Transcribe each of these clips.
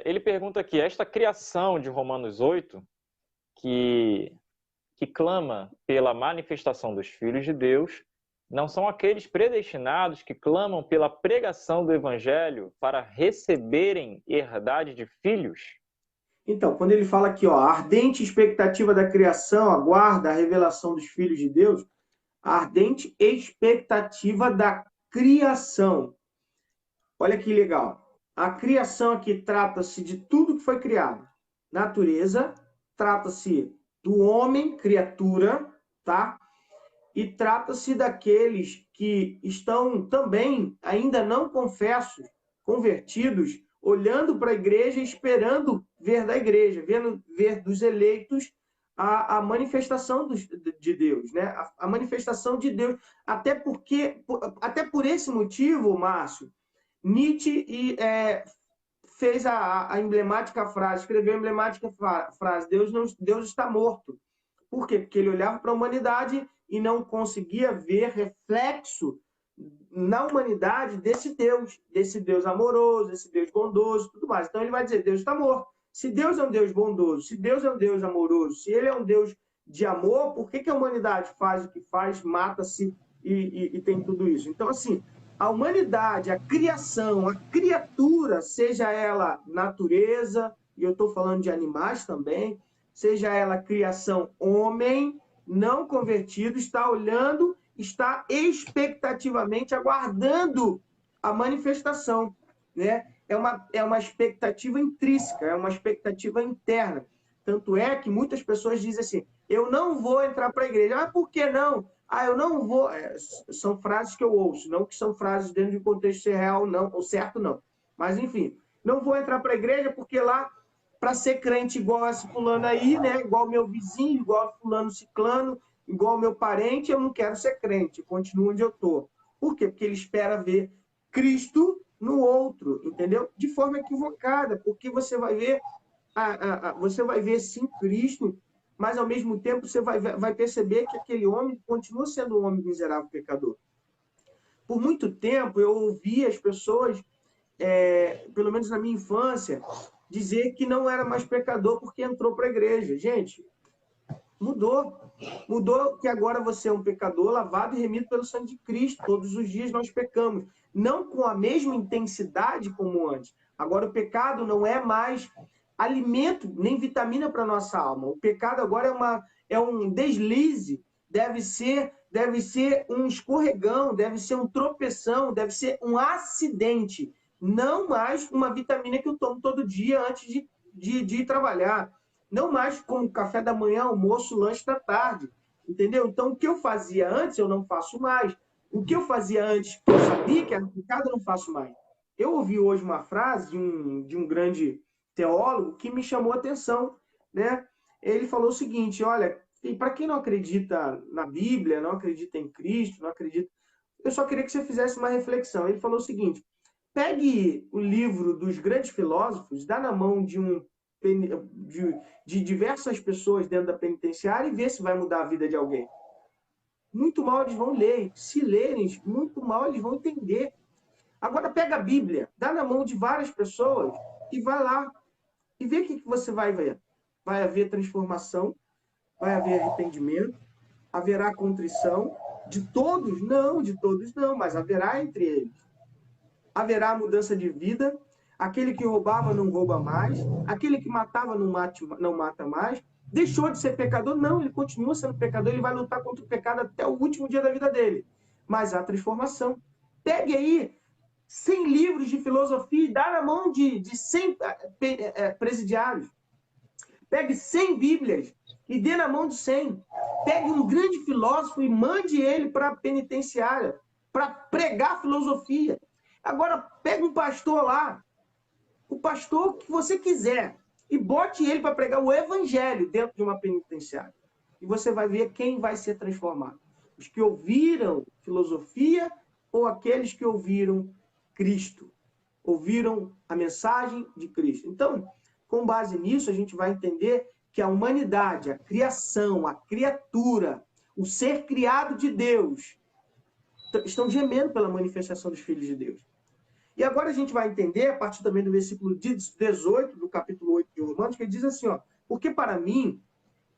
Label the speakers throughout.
Speaker 1: Ele pergunta aqui, esta criação de Romanos 8, que clama pela manifestação dos filhos de Deus, não são aqueles predestinados que clamam pela pregação do Evangelho para receberem herdade de filhos?
Speaker 2: Então, quando ele fala aqui, ó, a ardente expectativa da criação aguarda a revelação dos filhos de Deus, a ardente expectativa da criação. Olha que legal. A criação aqui trata-se de tudo que foi criado. Natureza, trata-se do homem, criatura, tá? E trata-se daqueles que estão também ainda não confessos, convertidos, olhando para a igreja, esperando ver da igreja, ver dos eleitos a manifestação de Deus, né? A manifestação de Deus. Até por esse motivo, Márcio, Nietzsche fez a emblemática frase, escreveu a emblemática frase: Deus está morto. Por quê? Porque ele olhava para a humanidade e não conseguia ver reflexo na humanidade desse Deus amoroso, desse Deus bondoso, tudo mais. Então ele vai dizer: Deus está morto. Se Deus é um Deus bondoso, se Deus é um Deus amoroso, se ele é um Deus de amor, por que a humanidade faz o que faz, mata-se e tem tudo isso? Então, assim, a humanidade, a criação, a criatura, seja ela natureza, e eu estou falando de animais também, seja ela criação homem, não convertido, está olhando, está expectativamente aguardando a manifestação, né? É uma expectativa intrínseca, é uma expectativa interna. Tanto é que muitas pessoas dizem assim: eu não vou entrar para a igreja. Ah, por que não? Ah, eu não vou. São frases que eu ouço, não que são frases dentro de um contexto real, não, ou certo, não. Mas, enfim, não vou entrar para a igreja porque lá, para ser crente igual esse fulano aí, né? Igual meu vizinho, igual fulano ciclano, igual meu parente, eu não quero ser crente, continuo onde eu estou. Por quê? Porque ele espera ver Cristo no outro, entendeu? De forma equivocada, porque você vai ver sim Cristo, mas ao mesmo tempo você vai perceber que aquele homem continua sendo um homem miserável pecador. Por muito tempo eu ouvi as pessoas, pelo menos na minha infância, dizer que não era mais pecador porque entrou para a igreja. Gente, mudou. Mudou que agora você é um pecador lavado e remido pelo sangue de Cristo. Todos os dias nós pecamos. Não com a mesma intensidade como antes. Agora o pecado não é mais alimento, nem vitamina para a nossa alma. O pecado agora é um deslize. Deve ser um escorregão, deve ser um tropeção, deve ser um acidente. Não mais uma vitamina que eu tomo todo dia antes de ir trabalhar. Não mais como café da manhã, almoço, lanche da tarde. Entendeu? Então, o que eu fazia antes, eu não faço mais. O que eu fazia antes, que eu sabia que era pecado, eu não faço mais. Eu ouvi hoje uma frase de um grande teólogo que me chamou a atenção, né? Ele falou o seguinte: olha, para quem não acredita na Bíblia, não acredita em Cristo, não acredita... Eu só queria que você fizesse uma reflexão. Ele falou o seguinte: pegue o livro dos grandes filósofos, dá na mão de diversas pessoas dentro da penitenciária e vê se vai mudar a vida de alguém. Muito mal eles vão ler. Se lerem, muito mal eles vão entender. Agora pega a Bíblia, dá na mão de várias pessoas e vai lá e vê o que você vai ver. Vai haver transformação, vai haver arrependimento, haverá contrição. De todos? Não, de todos não, mas haverá entre eles. Haverá mudança de vida. Aquele que roubava não rouba mais. Aquele que matava não mata mais. Deixou de ser pecador? Não, ele continua sendo pecador. Ele vai lutar contra o pecado até o último dia da vida dele. Mas há transformação. Pegue aí 100 livros de filosofia e dá na mão de 100 presidiários. Pegue 100 Bíblias e dê na mão de 100. Pegue um grande filósofo e mande ele para a penitenciária para pregar filosofia. Agora, pega um pastor lá, o pastor que você quiser, e bote ele para pregar o evangelho dentro de uma penitenciária. E você vai ver quem vai ser transformado. Os que ouviram filosofia ou aqueles que ouviram Cristo, ouviram a mensagem de Cristo. Então, com base nisso, a gente vai entender que a humanidade, a criação, a criatura, o ser criado de Deus, estão gemendo pela manifestação dos filhos de Deus. E agora a gente vai entender, a partir também do versículo 18, do capítulo 8 de Romanos, que ele diz assim, ó, porque para mim,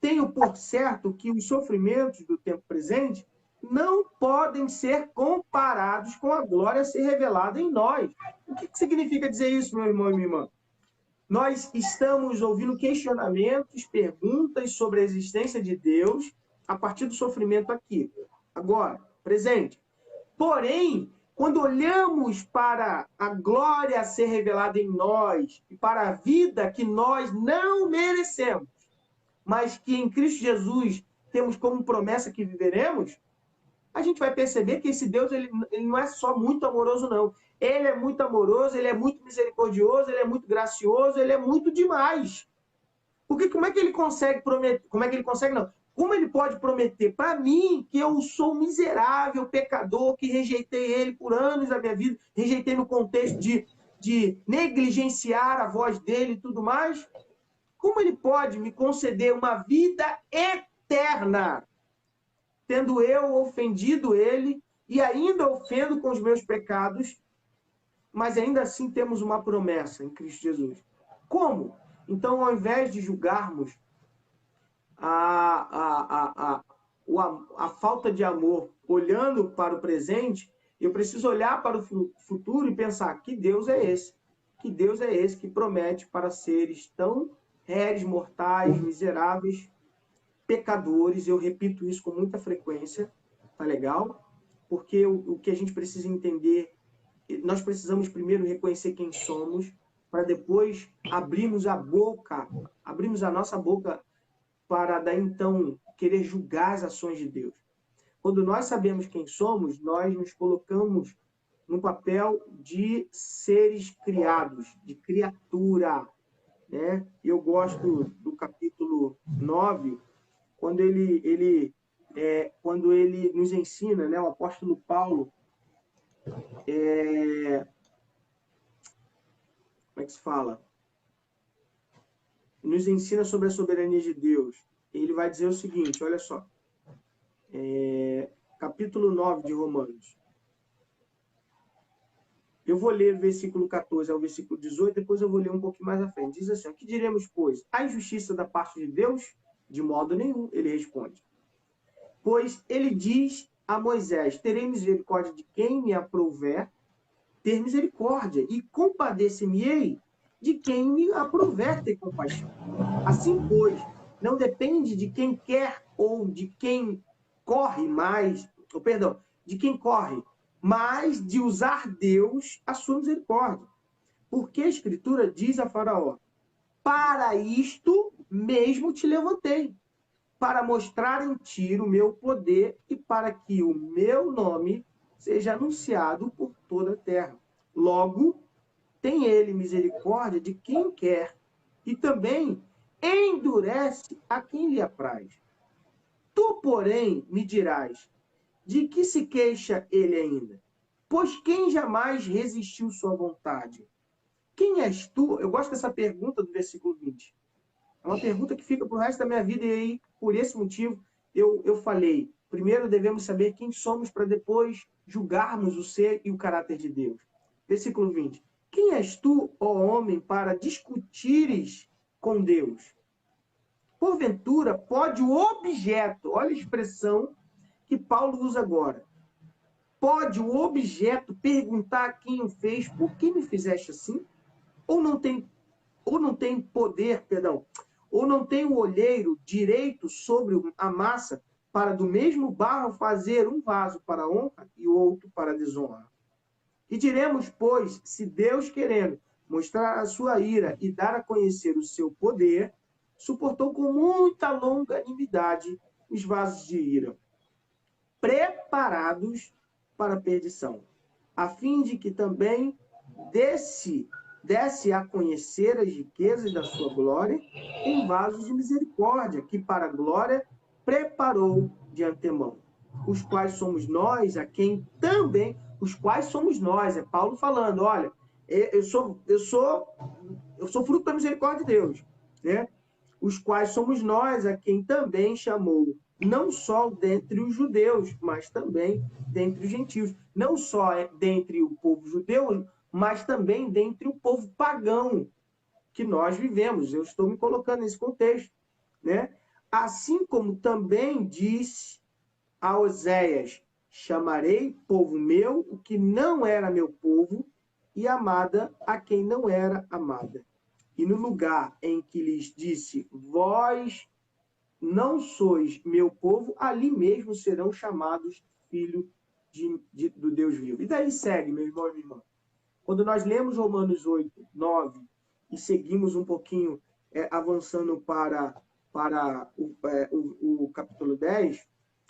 Speaker 2: tenho por certo que os sofrimentos do tempo presente não podem ser comparados com a glória a ser revelada em nós. O que significa dizer isso, meu irmão e minha irmã? Nós estamos ouvindo questionamentos, perguntas sobre a existência de Deus a partir do sofrimento aqui. Agora, presente. Porém, quando olhamos para a glória a ser revelada em nós e para a vida que nós não merecemos, mas que em Cristo Jesus temos como promessa que viveremos, a gente vai perceber que esse Deus ele não é só muito amoroso, não. Ele é muito amoroso, ele é muito misericordioso, ele é muito gracioso, ele é muito demais. Porque como é que ele consegue prometer? Como é que ele consegue, não? Como ele pode prometer para mim, que eu sou miserável, pecador, que rejeitei ele por anos da minha vida, rejeitei no contexto de negligenciar a voz dele e tudo mais? Como ele pode me conceder uma vida eterna, tendo eu ofendido ele e ainda ofendo com os meus pecados, mas ainda assim temos uma promessa em Cristo Jesus? Como? Então, ao invés de julgarmos a falta de amor olhando para o presente, eu preciso olhar para o futuro e pensar, que Deus é esse? Que Deus é esse que promete para seres tão réis, mortais, miseráveis, pecadores? Eu repito isso com muita frequência, tá legal? Porque o que a gente precisa entender, nós precisamos primeiro reconhecer quem somos, para depois abrirmos a nossa boca para daí então querer julgar as ações de Deus. Quando nós sabemos quem somos, nós nos colocamos no papel de seres criados, de criatura, né? Eu gosto do capítulo 9, quando quando ele nos ensina, né, o apóstolo Paulo, como é que se fala? Nos ensina sobre a soberania de Deus. Ele vai dizer o seguinte, olha só, capítulo 9 de Romanos. Eu vou ler o versículo 14 ao versículo 18, depois eu vou ler um pouquinho mais à frente. Diz assim, o que diremos, pois? Há injustiça da parte de Deus? De modo nenhum, ele responde. Pois ele diz a Moisés, terei misericórdia de quem me aprouver ter misericórdia, e compadece-me-ei de quem me aprouver ter compaixão. Assim, pois, não depende de quem quer ou de quem corre mais, ou perdão, de quem corre, mas de usar Deus a sua misericórdia. Porque a Escritura diz a Faraó, para isto mesmo te levantei, para mostrar em ti o meu poder e para que o meu nome seja anunciado por toda a terra. Logo, tem ele misericórdia de quem quer e também endurece a quem lhe apraz. Tu, porém, me dirás, de que se queixa ele ainda? Pois quem jamais resistiu sua vontade? Quem és tu? Eu gosto dessa pergunta do versículo 20. É uma pergunta que fica para o resto da minha vida, e aí, por esse motivo, eu falei, primeiro devemos saber quem somos para depois julgarmos o ser e o caráter de Deus. Versículo 20. Quem és tu, ó homem, para discutires com Deus? Porventura, pode o objeto, olha a expressão que Paulo usa agora, pode o objeto perguntar a quem o fez, por que me fizeste assim? Ou não tem poder, perdão, ou não tem o olheiro direito sobre a massa para do mesmo barro fazer um vaso para honra e outro para desonra? E diremos, pois, se Deus, querendo mostrar a sua ira e dar a conhecer o seu poder, suportou com muita longanimidade os vasos de ira, preparados para a perdição, a fim de que também desse a conhecer as riquezas da sua glória em vasos de misericórdia, que para a glória preparou de antemão, os quais somos nós, a quem também, os quais somos nós, é Paulo falando, olha, eu sou fruto da misericórdia de Deus, né? Os quais somos nós, a quem também chamou, não só dentre os judeus, mas também dentre os gentios, não só dentre o povo judeu, mas também dentre o povo pagão que nós vivemos. Eu estou me colocando nesse contexto, né? Assim como também disse a Oséias: chamarei povo meu o que não era meu povo, e amada a quem não era amada. E no lugar em que lhes disse: vós não sois meu povo, ali mesmo serão chamados filho do Deus vivo. E daí segue, meu irmão e minha irmã. Quando nós lemos Romanos 8, 9 e seguimos um pouquinho avançando para o capítulo 10,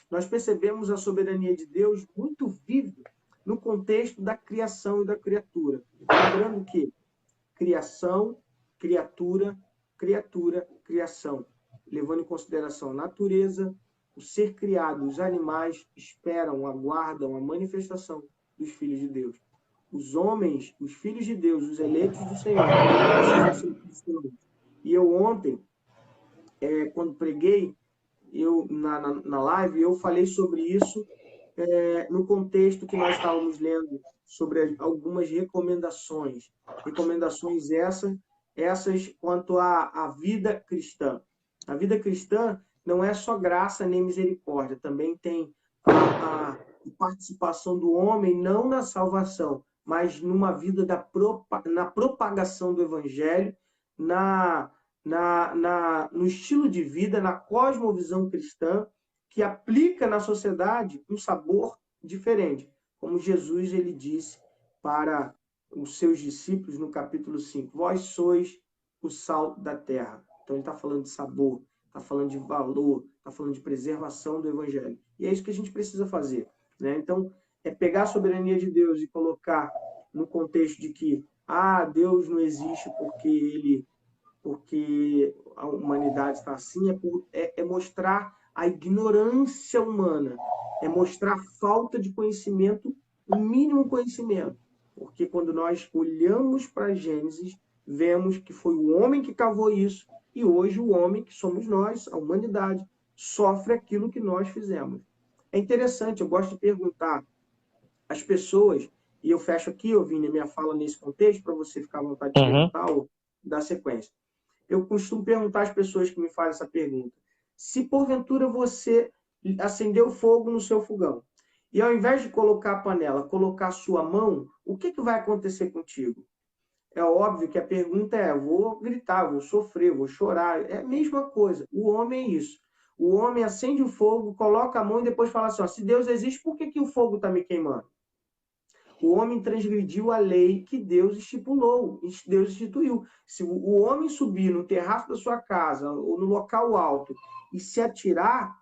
Speaker 2: nós percebemos a soberania de Deus muito vívida no contexto da criação e da criatura. Lembrando que criação, criatura, criatura, criação. Levando em consideração a natureza, o ser criado, os animais esperam, aguardam a manifestação dos filhos de Deus. Os homens, os filhos de Deus, os eleitos do Senhor, precisam ser cristãos. E eu ontem, quando preguei, na live, eu falei sobre isso no contexto que nós estávamos lendo sobre algumas recomendações. Recomendações essas quanto à vida cristã. A vida cristã não é só graça nem misericórdia, também tem a participação do homem, não na salvação, mas numa vida na propagação do evangelho, no estilo de vida, na cosmovisão cristã, que aplica na sociedade um sabor diferente. Como Jesus ele disse para os seus discípulos no capítulo 5, vós sois o sal da terra. Então ele está falando de sabor, está falando de valor, está falando de preservação do evangelho. E é isso que a gente precisa fazer, né? Então, é pegar a soberania de Deus e colocar no contexto de que Deus não existe porque a humanidade está assim, é mostrar a ignorância humana, é mostrar a falta de conhecimento, o mínimo conhecimento. Porque quando nós olhamos para Gênesis, vemos que foi o homem que cavou isso, e hoje o homem, que somos nós, a humanidade, sofre aquilo que nós fizemos. É interessante, eu gosto de perguntar às pessoas, e eu fecho aqui, Vini, minha fala nesse contexto, para você ficar à vontade de perguntar ou dar sequência. Eu costumo perguntar às pessoas que me fazem essa pergunta: se porventura você acendeu fogo no seu fogão e ao invés de colocar a panela, colocar a sua mão, o que vai acontecer contigo? É óbvio que a pergunta é: vou gritar, vou sofrer, vou chorar. É a mesma coisa. O homem é isso. O homem acende o fogo, coloca a mão e depois fala assim: se Deus existe, por que o fogo está me queimando? O homem transgrediu a lei que Deus estipulou, Deus instituiu. Se o homem subir no terraço da sua casa ou no local alto e se atirar,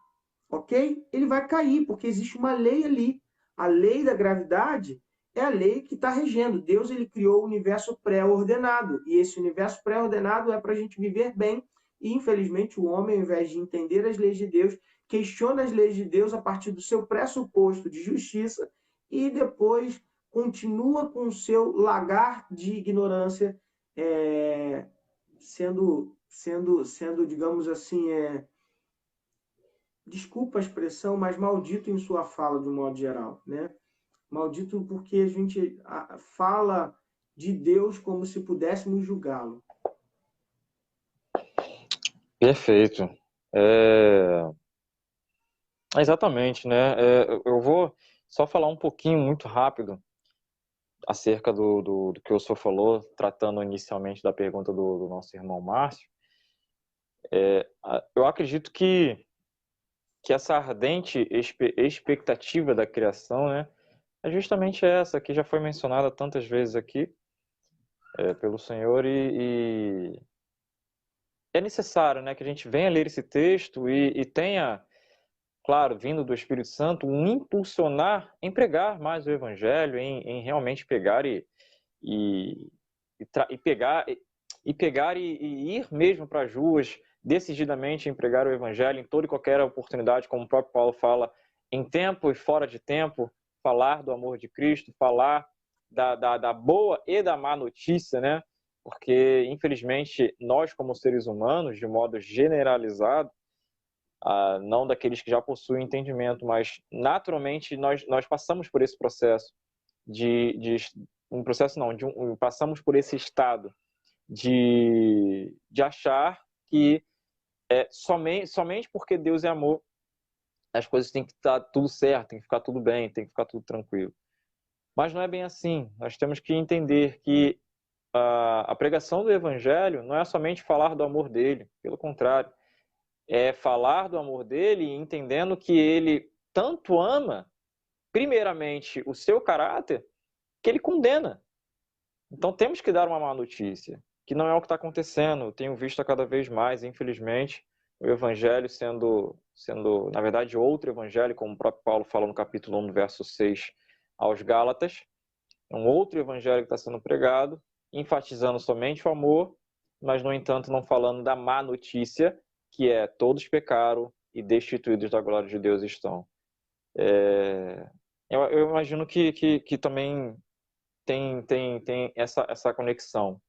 Speaker 2: ok? Ele vai cair, porque existe uma lei ali. A lei da gravidade é a lei que está regendo. Deus ele criou o universo pré-ordenado. E esse universo pré-ordenado é para a gente viver bem. E, infelizmente, o homem, ao invés de entender as leis de Deus, questiona as leis de Deus a partir do seu pressuposto de justiça e depois continua com o seu lagar de ignorância, sendo, digamos assim, desculpa a expressão, mas maldito em sua fala, de um modo geral, né? Maldito porque a gente fala de Deus como se pudéssemos julgá-lo.
Speaker 1: Perfeito. Exatamente, né? Eu vou só falar um pouquinho, muito rápido, acerca do que o senhor falou, tratando inicialmente da pergunta do nosso irmão Márcio. Eu acredito que essa ardente expectativa da criação, né, é justamente essa que já foi mencionada tantas vezes aqui pelo Senhor, e é necessário, né, que a gente venha ler esse texto e tenha, claro, vindo do Espírito Santo, um impulsionar em pregar mais o Evangelho, em realmente pegar e ir mesmo para as ruas, decididamente em pregar o Evangelho em toda e qualquer oportunidade, como o próprio Paulo fala, em tempo e fora de tempo, falar do amor de Cristo, falar da boa e da má notícia, né? Porque, infelizmente, nós como seres humanos, de modo generalizado, não daqueles que já possuem entendimento, mas naturalmente nós passamos por esse processo de um processo não, passamos por esse estado de achar que somente porque Deus é amor, as coisas têm que estar tudo certo, tem que ficar tudo bem, tem que ficar tudo tranquilo. Mas não é bem assim. Nós temos que entender que a pregação do Evangelho não é somente falar do amor dele, pelo contrário, é falar do amor dele entendendo que ele tanto ama, primeiramente, o seu caráter, que ele condena. Então temos que dar uma má notícia, que não é o que está acontecendo. Eu tenho visto cada vez mais, infelizmente, o Evangelho sendo, na verdade, outro Evangelho, como o próprio Paulo fala no capítulo 1, verso 6 aos Gálatas, é um outro Evangelho que está sendo pregado, enfatizando somente o amor, mas, no entanto, não falando da má notícia, que é todos pecaram e destituídos da glória de Deus estão. Eu imagino que também tem essa conexão.